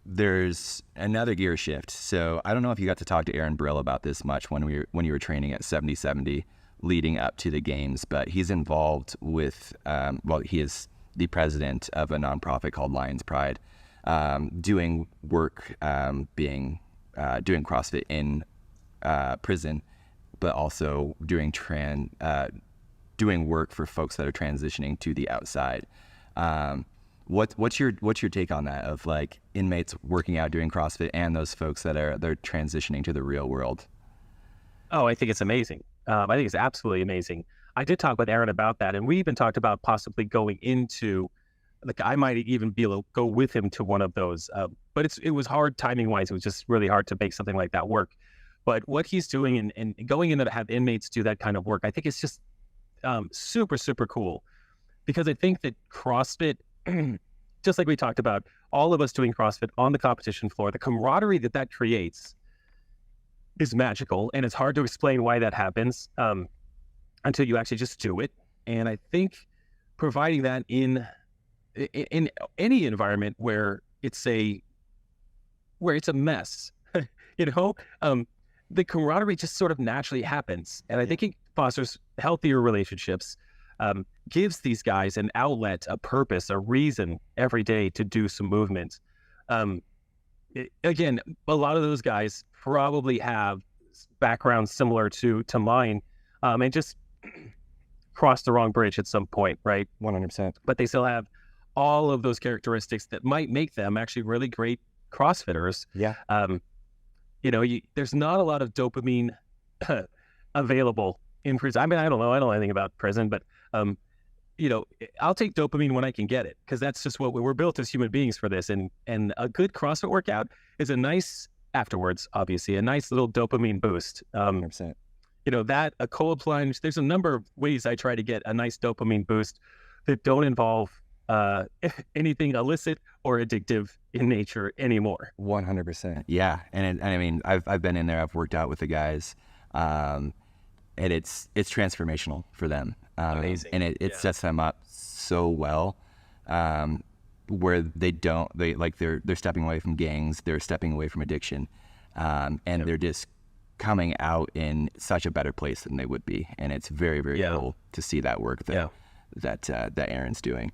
There's another gear shift. So I don't know if you got to talk to Aaron Brill about this much when you were training at 70/70 leading up to the games, but he's involved with, he is the president of a nonprofit called Lions Pride, doing work, doing CrossFit in prison, but also doing work for folks that are transitioning to the outside. What's your take on that, of like inmates working out doing CrossFit and those folks that they're transitioning to the real world? Oh, I think it's amazing. I think it's absolutely amazing. I did talk with Aaron about that, and we even talked about possibly going into, like, I might even be able to go with him to one of those. But it was hard timing wise. It was just really hard to make something like that work. But what he's doing and going in to have inmates do that kind of work, I think it's just super, super cool, because I think that CrossFit, just like we talked about, all of us doing CrossFit on the competition floor, the camaraderie that creates is magical, and it's hard to explain why that happens until you actually just do it. And I think providing that in any environment where it's a mess, the camaraderie just sort of naturally happens, and I think it fosters healthier relationships. Gives these guys an outlet, a purpose, a reason every day to do some movement. Again, a lot of those guys probably have backgrounds similar to mine, and just crossed the wrong bridge at some point, right? 100%. But they still have all of those characteristics that might make them actually really great CrossFitters. Yeah. There's not a lot of dopamine available in prison. I mean, I don't know anything about prison, but I'll take dopamine when I can get it, because that's just what we're built as human beings for this. And a good CrossFit workout is a nice, afterwards, obviously, a nice little dopamine boost. 100%. A cold plunge, there's a number of ways I try to get a nice dopamine boost that don't involve anything illicit or addictive in nature anymore. 100%. Yeah. And I mean, I've been in there, I've worked out with the guys, and it's transformational for them. Amazing. And it sets them up so well, where they're stepping away from gangs, they're stepping away from addiction, and they're just coming out in such a better place than they would be. And it's very, very cool to see that work that Aaron's doing.